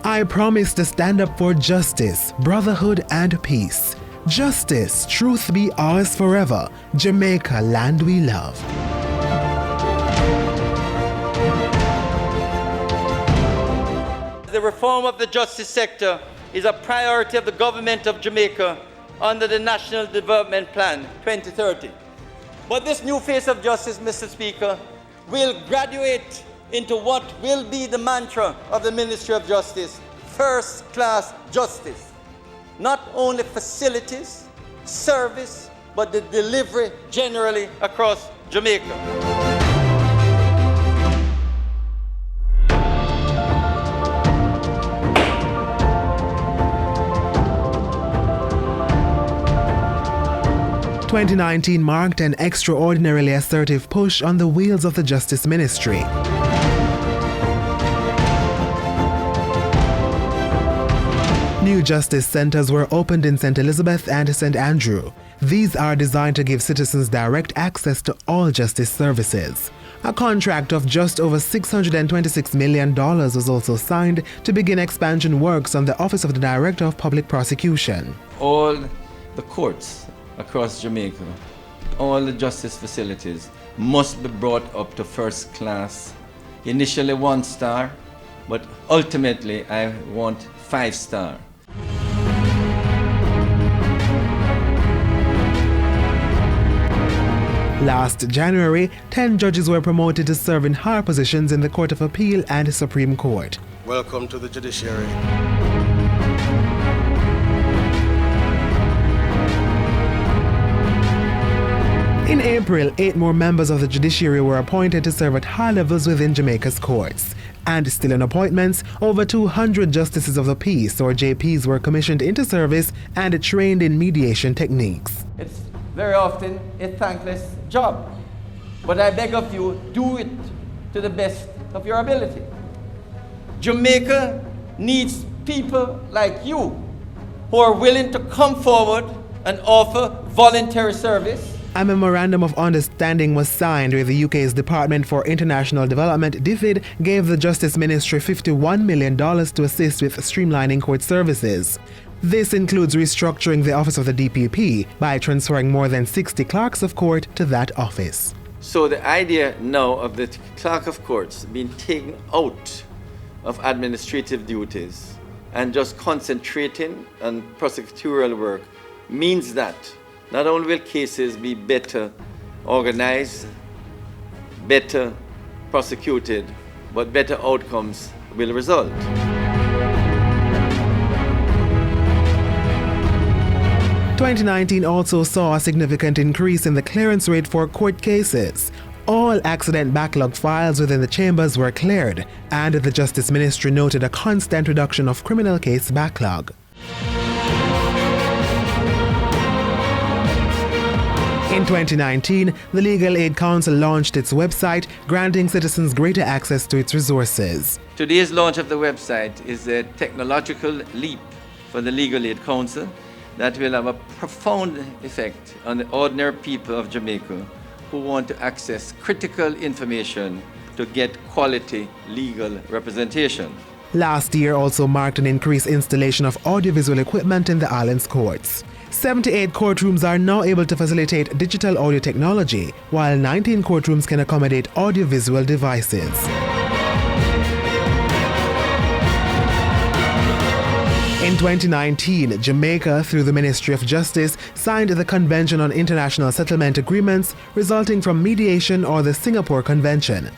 I promise to stand up for justice, brotherhood, and peace. Justice, truth be ours forever. Jamaica, land we love. The reform of the justice sector is a priority of the government of Jamaica under the National Development Plan 2030. But this new face of justice, Mr. Speaker, will graduate into what will be the mantra of the Ministry of Justice: first-class justice. Not only facilities, service, but the delivery generally across Jamaica. – 2019 marked an extraordinarily assertive push on the wheels of the Justice Ministry. New justice centers were opened in St. Elizabeth and St. Andrew. These are designed to give citizens direct access to all justice services. A contract of just over $626 million was also signed to begin expansion works on the Office of the Director of Public Prosecution. All the courts across Jamaica, all the justice facilities must be brought up to first class. Initially 1 star, but ultimately I want 5 star. Last January, 10 judges were promoted to serve in higher positions in the Court of Appeal and Supreme Court. Welcome to the judiciary. In April, 8 more members of the judiciary were appointed to serve at high levels within Jamaica's courts. And still in appointments, over 200 justices of the peace, or JPs, were commissioned into service and trained in mediation techniques. It's very often a thankless job, but I beg of you, do it to the best of your ability. Jamaica needs people like you who are willing to come forward and offer voluntary service. A memorandum of understanding was signed where the UK's Department for International Development, DFID, gave the Justice Ministry $51 million to assist with streamlining court services. This includes restructuring the office of the DPP by transferring more than 60 clerks of court to that office. So the idea now of the clerk of courts being taken out of administrative duties and just concentrating on prosecutorial work means that not only will cases be better organized, better prosecuted, but better outcomes will result. – 2019 also saw a significant increase in the clearance rate for court cases. All accident backlog files within the chambers were cleared, and the Justice Ministry noted a constant reduction of criminal case backlog. In 2019, the Legal Aid Council launched its website, granting citizens greater access to its resources. Today's launch of the website is a technological leap for the Legal Aid Council that will have a profound effect on the ordinary people of Jamaica who want to access critical information to get quality legal representation. Last year also marked an increased installation of audiovisual equipment in the island's courts. 78 courtrooms are now able to facilitate digital audio technology, while 19 courtrooms can accommodate audiovisual devices. In 2019, Jamaica, through the Ministry of Justice, signed the Convention on International Settlement Agreements resulting from mediation or the Singapore Convention.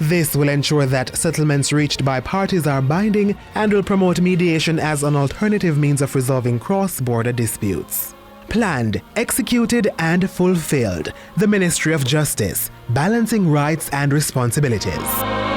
This will ensure that settlements reached by parties are binding and will promote mediation as an alternative means of resolving cross-border disputes. Planned, executed, and fulfilled. The Ministry of Justice, balancing rights and responsibilities.